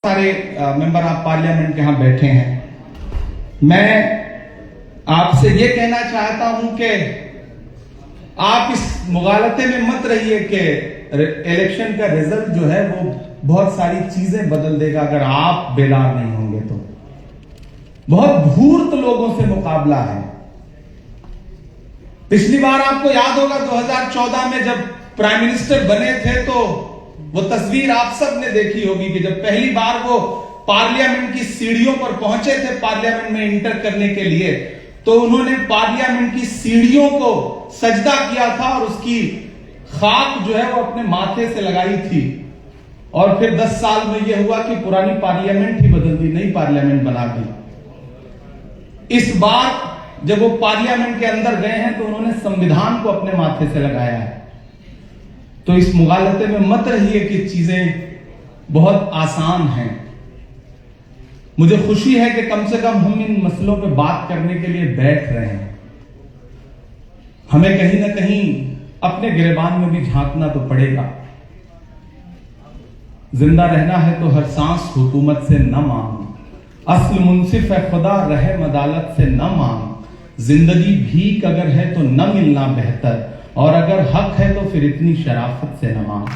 सारे member of parliament यहाँ बैठे हैं। मैं आपसे ये कहना चाहता हूं कि आप इस मुगालते में मत रहिए कि इलेक्शन का रिजल्ट जो है वो बहुत सारी चीजें बदल देगा अगर आप बेदार नहीं होंगे तो। बहुत धूर्त लोगों से मुकाबला है। पिछली बार आपको याद होगा 2014 में जब प्राइम मिनिस्टर बने थे तो वो तस्वीर आप सब ने देखी होगी कि जब पहली बार वो पार्लियामेंट की सीढ़ियों पर पहुंचे थे पार्लियामेंट में इंटर करने के लिए, तो उन्होंने पार्लियामेंट की सीढ़ियों को सजदा किया था और उसकी खाक जो है वो अपने माथे से लगाई थी। और फिर 10 साल में यह हुआ कि पुरानी पार्लियामेंट ही बदल दी, नई पार्लियामेंट बना दी। इस बार जब वो पार्लियामेंट के अंदर गए हैं तो उन्होंने संविधान को अपने माथे से लगाया है। तो इस मुगालते में मत रहिए कि चीजें बहुत आसान हैं। मुझे खुशी है कि कम से कम हम इन मसलों पे बात करने के लिए बैठ रहे हैं। हमें कहीं ना कहीं अपने गिरेबान में भी झांकना तो पड़ेगा। जिंदा रहना है तो हर सांस हुकूमत से न मांग, असल मुंसिफ है खुदा रहम अदालत से न मांग, जिंदगी भीख अगर है तो न मिलना बेहतर, और अगर हक है तो फिर इतनी शराफत से न मांग।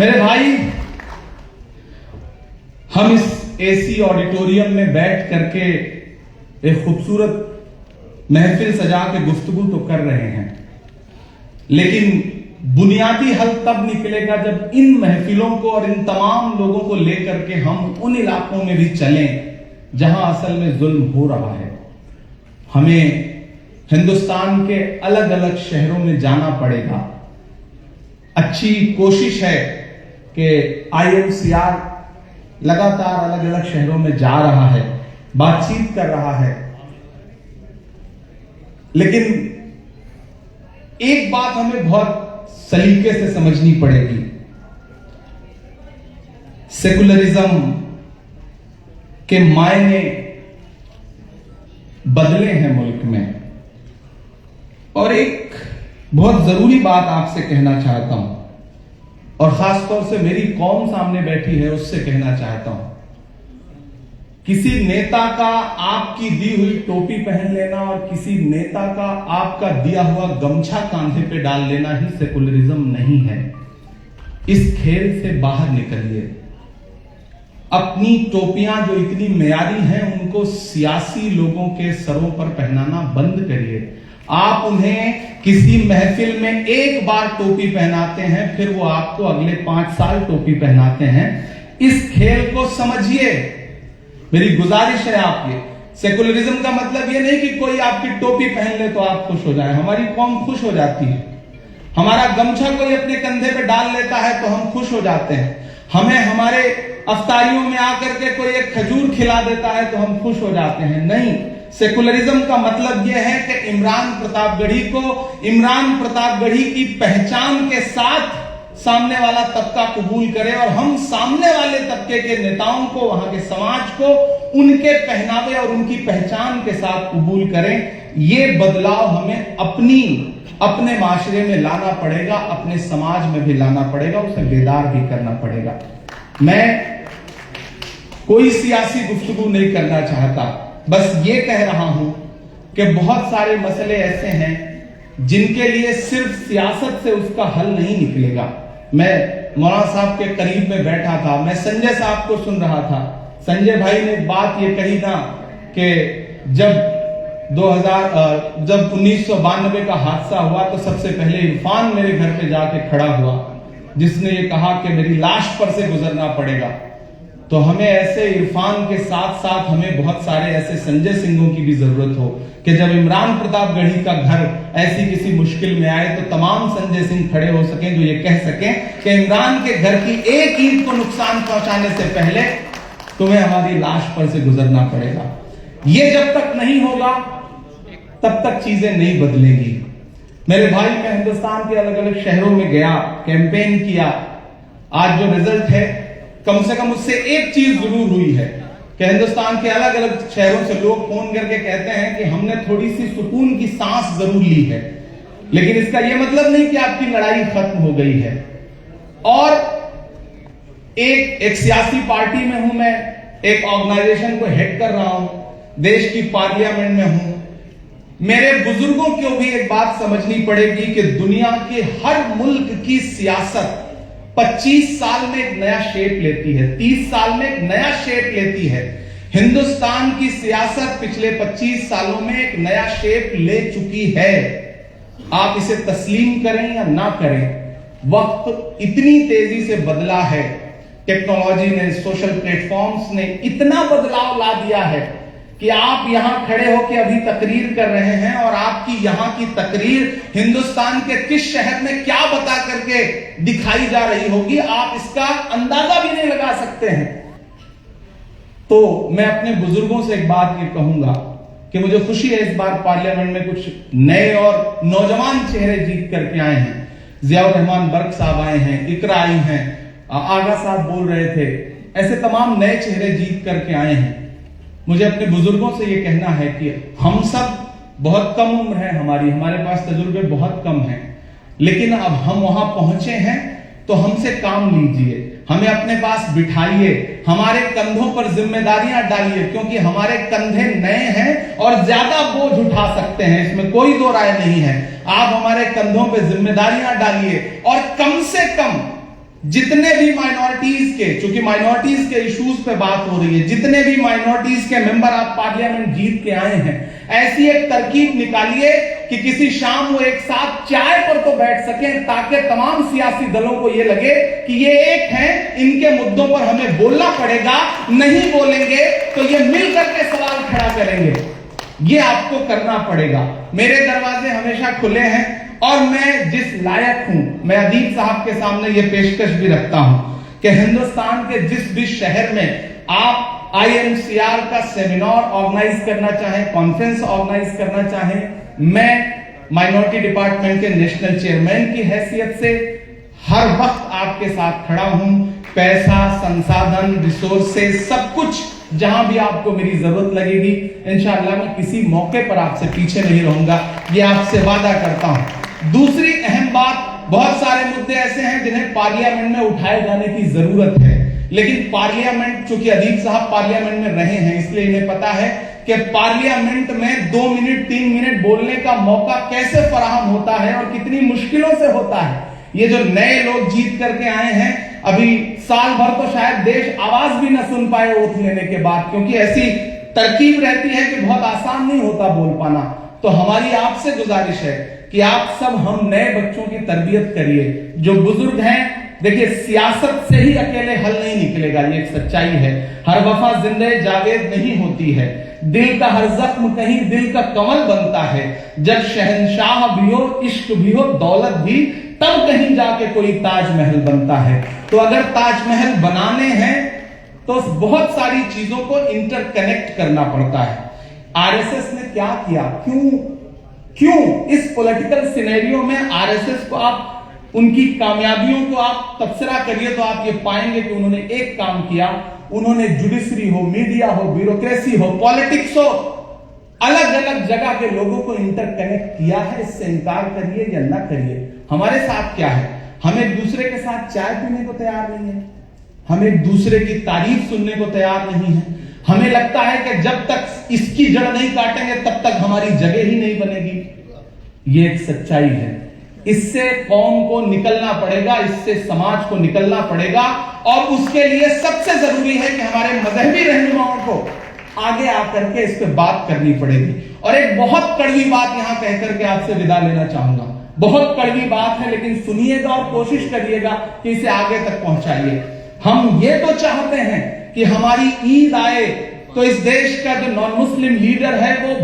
मेरे भाई, हम इस एसी ऑडिटोरियम में बैठ करके एक खूबसूरत महफिल सजा के गुफ्तगू तो कर रहे हैं, लेकिन बुनियादी हल तब निकलेगा जब इन महफिलों को और इन तमाम लोगों को लेकर के हम उन इलाकों में भी चलें जहां असल में जुल्म हो रहा है। हमें हिंदुस्तान के अलग अलग शहरों में जाना पड़ेगा। अच्छी कोशिश है कि INCR लगातार अलग अलग शहरों में जा रहा है, बातचीत कर रहा है, लेकिन एक बात हमें बहुत सलीके से समझनी पड़ेगी। सेकुलरिज्म के मायने बदले हैं मुल्क में। और एक बहुत जरूरी बात आपसे कहना चाहता हूं, और खासतौर से मेरी कौम सामने बैठी है उससे कहना चाहता हूं। किसी नेता का आपकी दी हुई टोपी पहन लेना और किसी नेता का आपका दिया हुआ गमछा कांधे पे डाल लेना ही सेकुलरिज्म नहीं है। इस खेल से बाहर निकलिए। अपनी टोपियां जो इतनी मियारी हैं उनको सियासी लोगों के सरों पर पहनाना बंद करिए। आप उन्हें किसी महफिल में एक बार टोपी पहनाते हैं, फिर वो आपको अगले 5 साल टोपी पहनाते हैं। इस खेल को समझिए। मेरी गुजारिश है आपकी। सेकुलरिज्म का मतलब ये नहीं कि कोई आपकी टोपी पहन ले तो आप खुश हो जाए। हमारी कौम खुश हो जाती है। हमारा गमछा कोई अपने कंधे पे डाल लेता है तो हम खुश हो जाते हैं। हमें हमारे अफ्तारियों में आकर के कोई एक खजूर खिला देता है तो हम खुश हो जाते हैं। नहीं, सेकुलरिज्म का मतलब यह है कि इमरान प्रतापगढ़ी को इमरान प्रतापगढ़ी की पहचान के साथ सामने वाला तबका कबूल करे, और हम सामने वाले तबके के नेताओं को, वहां के समाज को उनके पहनावे और उनकी पहचान के साथ कबूल करें। ये बदलाव हमें अपने माशरे में लाना पड़ेगा, अपने समाज में भी लाना पड़ेगा, उसे बेदार भी करना पड़ेगा। मैं कोई सियासी गुफ्तगू नहीं करना चाहता, बस ये कह रहा हूं कि बहुत सारे मसले ऐसे हैं जिनके लिए सिर्फ सियासत से उसका हल नहीं निकलेगा। मैं मौलाना साहब के करीब में बैठा था, मैं संजय साहब को सुन रहा था। संजय भाई ने बात ये कही ना कि जब 1992 का हादसा हुआ तो सबसे पहले इरफान मेरे घर पे जाके खड़ा हुआ, जिसने ये कहा कि मेरी लाश पर से गुजरना पड़ेगा। तो हमें ऐसे इरफान के साथ साथ हमें बहुत सारे ऐसे संजय सिंहों की भी जरूरत हो कि जब इमरान प्रतापगढ़ी का घर ऐसी किसी मुश्किल में आए तो तमाम संजय सिंह खड़े हो सकें, जो ये कह सकें कि इमरान के घर की एक ईंट को नुकसान पहुंचाने से पहले तुम्हें हमारी लाश पर से गुजरना पड़ेगा। ये जब तक नहीं होगा तब तक चीजें नहीं बदलेगी। मेरे भाई, मैं हिंदुस्तान के अलग अलग शहरों में गया, कैंपेन किया। आज जो रिजल्ट है, कम से कम उससे एक चीज जरूर हुई है कि हिंदुस्तान के अलग अलग शहरों से लोग फोन करके कहते हैं कि हमने थोड़ी सी सुकून की सांस जरूर ली है, लेकिन इसका यह मतलब नहीं कि आपकी लड़ाई खत्म हो गई है। और एक सियासी पार्टी में हूं, मैं एक ऑर्गेनाइजेशन को हेड कर रहा हूं, देश की पार्लियामेंट में हूं। मेरे बुजुर्गों को भी एक बात समझनी पड़ेगी कि दुनिया के हर मुल्क की सियासत 25 साल में एक नया शेप लेती है, 30 साल में एक नया शेप लेती है। हिंदुस्तान की सियासत पिछले 25 सालों में एक नया शेप ले चुकी है। आप इसे तस्लीम करें या ना करें, वक्त इतनी तेजी से बदला है, टेक्नोलॉजी ने, सोशल प्लेटफॉर्म्स ने इतना बदलाव ला दिया है कि आप यहां खड़े होकर अभी तकरीर कर रहे हैं और आपकी यहां की तकरीर हिंदुस्तान के किस शहर में क्या बता करके दिखाई जा रही होगी, आप इसका अंदाजा भी नहीं लगा सकते हैं। तो मैं अपने बुजुर्गों से एक बात ये कहूंगा कि मुझे खुशी है इस बार पार्लियामेंट में कुछ नए और नौजवान चेहरे जीत करके आए हैं। जियाउर रहमान बर्क साहब आए हैं, इकरा आई हैं, आगा साहब बोल रहे थे, ऐसे तमाम नए चेहरे जीत करके आए हैं। मुझे अपने बुजुर्गों से यह कहना है कि हम सब बहुत कम उम्र है हमारे पास तजुर्बे बहुत कम हैं, लेकिन अब हम वहां पहुंचे हैं तो हमसे काम लीजिए, हमें अपने पास बिठाइए, हमारे कंधों पर जिम्मेदारियां डालिए, क्योंकि हमारे कंधे नए हैं और ज्यादा बोझ उठा सकते हैं, इसमें कोई दो राय नहीं है। आप हमारे कंधों पर जिम्मेदारियां डालिए और कम से कम जितने भी माइनॉरिटीज के, चूंकि माइनॉरिटीज के इश्यूज पे बात हो रही है, जितने भी माइनॉरिटीज के मेंबर आप पार्लियामेंट जीत के आए हैं, ऐसी एक तरकीब निकालिए कि किसी शाम वो एक साथ चाय पर तो बैठ सकें, ताकि तमाम सियासी दलों को ये लगे कि ये एक हैं, इनके मुद्दों पर हमें बोलना पड़ेगा, नहीं बोलेंगे तो ये मिलकर के सवाल खड़ा करेंगे। ये आपको करना पड़ेगा। मेरे दरवाजे हमेशा खुले हैं और मैं जिस लायक हूं, मैं अदीब साहब के सामने ये पेशकश भी रखता हूं कि हिंदुस्तान के जिस भी शहर में आप IMCR का सेमिनार ऑर्गेनाइज करना चाहें, कॉन्फ्रेंस ऑर्गेनाइज करना चाहें, मैं माइनॉरिटी डिपार्टमेंट के नेशनल चेयरमैन की हैसियत से हर वक्त आपके साथ खड़ा हूं। पैसा, संसाधन, रिसोर्सेज, सब कुछ जहां भी आपको मेरी जरूरत लगेगी, इंशाअल्लाह मैं किसी मौके पर आपसे पीछे नहीं रहूंगा, ये आपसे वादा करता हूं। दूसरी अहम बात, बहुत सारे मुद्दे ऐसे हैं जिन्हें पार्लियामेंट में उठाए जाने की जरूरत है, लेकिन पार्लियामेंट, चूंकि अदीब साहब पार्लियामेंट में रहे हैं, इसलिए इन्हें पता है कि पार्लियामेंट में 2 मिनट 3 मिनट बोलने का मौका कैसे फराहम होता है और कितनी मुश्किलों से होता है। ये जो नए लोग जीत करके आए हैं, अभी साल भर तो शायद देश आवाज भी न सुन पाए ओथ लेने के बाद, क्योंकि ऐसी तरकीब रहती है कि बहुत आसान नहीं होता बोल पाना। तो हमारी आपसे गुजारिश है कि आप सब हम नए बच्चों की तरबियत करिए। जो बुजुर्ग हैं, देखिए सियासत से ही अकेले हल नहीं निकलेगा, ये एक सच्चाई है। हर वफा जिंदे जावेद नहीं होती है, दिल का हर जख्म कहीं दिल का कमल बनता है। जब शहंशाह भी हो, इश्क भी हो, दौलत भी, तब कहीं जाके कोई ताजमहल बनता है। तो अगर ताजमहल बनाने हैं तो बहुत सारी चीजों को इंटरकनेक्ट करना पड़ता है। आरएसएस ने क्या किया, क्यों इस पॉलिटिकल सिनेरियो में आरएसएस को आप, उनकी कामयाबियों को आप तबसरा करिए तो आप ये पाएंगे कि उन्होंने एक काम किया, उन्होंने जुडिशरी हो, मीडिया हो, ब्यूरोक्रेसी हो, पॉलिटिक्स हो, अलग अलग जगह के लोगों को इंटरकनेक्ट किया है। इससे इनकार करिए या ना करिए, हमारे साथ क्या है, हम एक दूसरे के साथ चाय पीने को तैयार नहीं है, हम एक दूसरे की तारीफ सुनने को तैयार नहीं है। हमें लगता है कि जब तक इसकी जड़ नहीं काटेंगे तब तक हमारी जगह ही नहीं बनेगी। ये एक सच्चाई है। इससे कौम को निकलना पड़ेगा, इससे समाज को निकलना पड़ेगा, और उसके लिए सबसे जरूरी है कि हमारे मजहबी रहनुमाओं को आगे आकर के इस पे बात करनी पड़ेगी। और एक बहुत कड़वी बात यहां कहकर के आपसे विदा लेना चाहूंगा, बहुत कड़वी बात है, लेकिन सुनिएगा और कोशिश करिएगा कि इसे आगे तक पहुंचाइए। हम ये तो चाहते हैं कि हमारी ईद आए तो इस देश का जो नॉन मुस्लिम लीडर है वो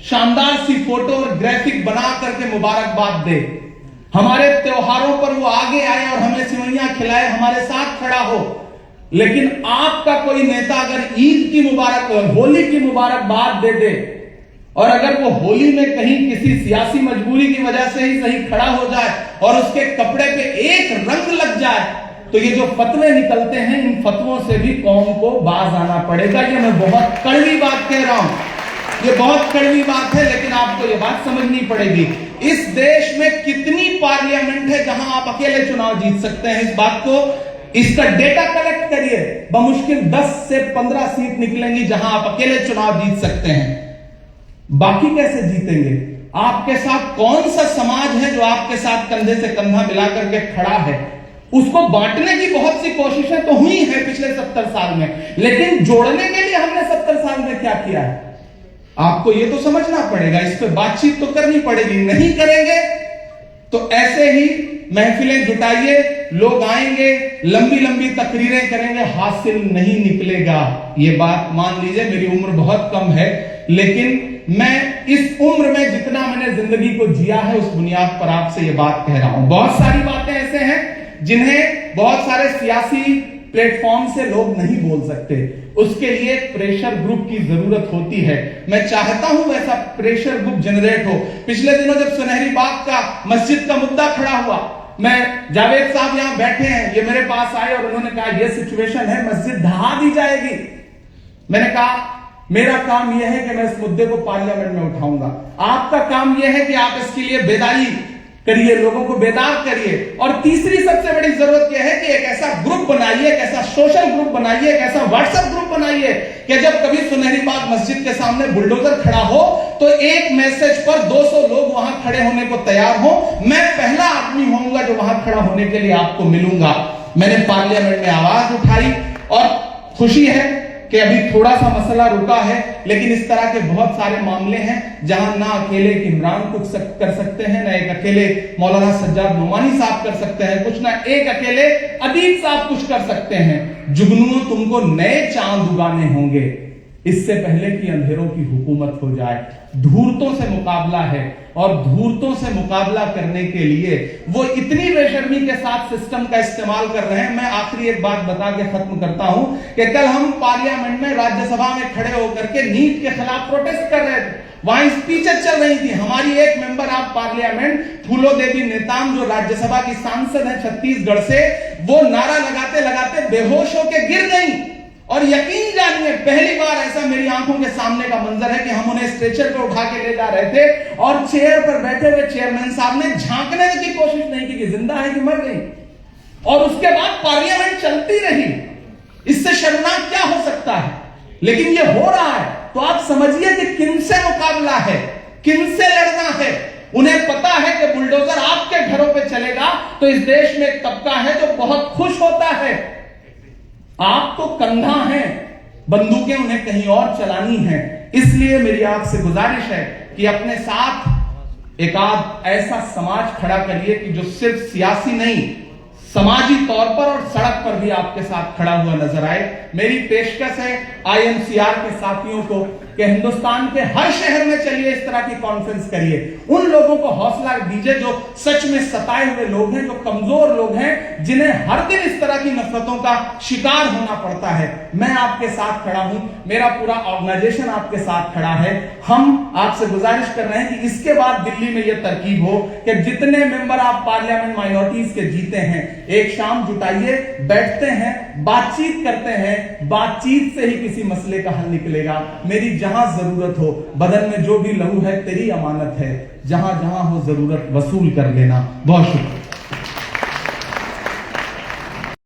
शानदार सी फोटो और ग्राफिक बना करके मुबारकबाद दे, हमारे त्योहारों पर वो आगे आए और हमें सिवैयां खिलाए, हमारे साथ खड़ा हो। लेकिन आपका कोई नेता अगर ईद की मुबारक, होली की मुबारकबाद दे दे, और अगर वो होली में कहीं किसी सियासी मजबूरी की वजह से ही सही खड़ा हो जाए और उसके कपड़े पे एक रंग लग जाए, तो ये जो फतवे निकलते हैं, इन फतवों से भी कौम को बाज आना पड़ेगा। ये मैं बहुत कड़वी बात कह रहा हूं, ये बहुत कड़वी बात है, लेकिन आपको ये बात समझनी पड़ेगी। इस देश में कितनी पार्लियामेंट है जहां आप अकेले चुनाव जीत सकते हैं, इस बात को इसका डेटा कलेक्ट करिए। बमुश्किल 10 से 15 सीट निकलेंगी जहां आप अकेले चुनाव जीत सकते हैं। बाकी कैसे जीतेंगे? आपके साथ कौन सा समाज है जो आपके साथ कंधे से कंधा मिलाकर के खड़ा है? उसको बांटने की बहुत सी कोशिशें तो हुई हैं पिछले 70 साल में, लेकिन जोड़ने के लिए हमने 70 साल में क्या किया है? आपको यह तो समझना पड़ेगा, इस पर बातचीत तो करनी पड़ेगी। नहीं करेंगे तो ऐसे ही महफिलें जुटाइए, लोग आएंगे, लंबी लंबी तकरीरें करेंगे, हासिल नहीं निकलेगा। ये बात मान लीजिए, मेरी उम्र बहुत कम है, लेकिन मैं इस उम्र में जितना मैंने जिंदगी को जिया है उस बुनियाद पर आपसे ये बात कह रहा हूं। बहुत सारी बातें ऐसे हैं जिन्हें बहुत सारे सियासी प्लेटफॉर्म से लोग नहीं बोल सकते, उसके लिए प्रेशर ग्रुप की जरूरत होती है। मैं चाहता हूं वैसा प्रेशर ग्रुप जनरेट हो। पिछले दिनों जब सुनहरी बाग का मस्जिद का मुद्दा खड़ा हुआ, मैं जावेद साहब यहां बैठे हैं, ये मेरे पास आए और उन्होंने कहा ये सिचुएशन है, मस्जिद ढहा दी जाएगी। मैंने कहा मेरा काम यह है कि मैं इस मुद्दे को पार्लियामेंट में उठाऊंगा, आपका काम यह है कि आप इसके लिए बेदारी करिए, लोगों को बेदार करिए। और तीसरी सबसे बड़ी जरूरत यह है कि एक ऐसा ग्रुप बनाइए, एक ऐसा सोशल ग्रुप बनाइए, एक ऐसा व्हाट्सएप ग्रुप बनाइए कि जब कभी सुनहरी बाग मस्जिद के सामने बुलडोजर खड़ा हो तो एक मैसेज पर 200 लोग वहां खड़े होने को तैयार हो। मैं पहला आदमी होऊंगा जो वहां खड़ा होने के लिए आपको मिलूंगा। मैंने पार्लियामेंट में आवाज उठाई और खुशी है कि अभी थोड़ा सा मसला रुका है, लेकिन इस तरह के बहुत सारे मामले हैं जहां ना अकेले इमरान कुछ कर सकते हैं, ना एक अकेले मौलाना सज्जाद नोमानी साहब कर सकते हैं कुछ, ना एक अकेले अदीब साहब कुछ कर सकते हैं। जुगनुओं, तुमको नए चांद उगाने होंगे इससे पहले कि अंधेरों की हुकूमत हो जाए। धूर्तों से मुकाबला है और धूर्तों से मुकाबला करने के लिए वो इतनी बेशर्मी के साथ सिस्टम का इस्तेमाल कर रहे हैं। मैं आखिरी एक बात बता के खत्म करता हूं कि कल हम पार्लियामेंट में राज्यसभा में खड़े होकर के नीट के खिलाफ प्रोटेस्ट कर रहे थे, वहां स्पीचेस चल रही थी। हमारी एक मेंबर ऑफ पार्लियामेंट फूलो देवी नेताम जो राज्यसभा की सांसद है छत्तीसगढ़ से, वो नारा लगाते लगाते बेहोश होकर गिर गई। और यकीन जानिए पहली बार ऐसा मेरी आंखों के सामने का मंजर है कि हम उन्हें स्ट्रेचर पर उठा के ले जा रहे थे और चेयर पर बैठे हुए चेयरमैन साहब ने झांकने की कोशिश नहीं की कि जिंदा है कि मर गई, और उसके बाद पार्लियामेंट चलती रही। इससे शर्मनाक क्या हो सकता है? लेकिन ये हो रहा है तो आप समझिए कि किनसे मुकाबला है, किनसे लड़ना है। उन्हें पता है कि बुलडोजर आपके घरों पे चलेगा तो इस देश में एक तबका है जो बहुत खुश होता है। आप तो कंधा हैं, बंदूकें उन्हें कहीं और चलानी है। इसलिए मेरी आपसे गुजारिश है कि अपने साथ एक आध ऐसा समाज खड़ा करिए कि जो सिर्फ सियासी नहीं, समाजी तौर पर और सड़क पर भी आपके साथ खड़ा हुआ नजर आए। मेरी पेशकश है INCR के साथियों को कि हिंदुस्तान के हर शहर में चलिए, इस तरह की कॉन्फ्रेंस करिए, उन लोगों को हौसला दीजिए जो सच में सताए हुए लोग हैं, जो कमजोर लोग हैं, जिन्हें हर दिन इस तरह की नफरतों का शिकार होना पड़ता है। मैं आपके साथ खड़ा हूं, मेरा पूरा ऑर्गेनाइजेशन आपके साथ खड़ा है। हम आपसे गुजारिश कर रहे हैं कि इसके बाद दिल्ली में यह तरकीब हो कि जितने मेंबर आप पार्लियामेंट माइनॉरिटीज के जीते हैं, एक शाम जुटाइए, बैठते हैं, बातचीत करते हैं, बातचीत से ही किसी मसले का हल निकलेगा। मेरी जहां जरूरत हो, बदन में जो भी लहू है तेरी अमानत है, जहां जहां हो जरूरत वसूल कर लेना। बहुत शुक्रिया।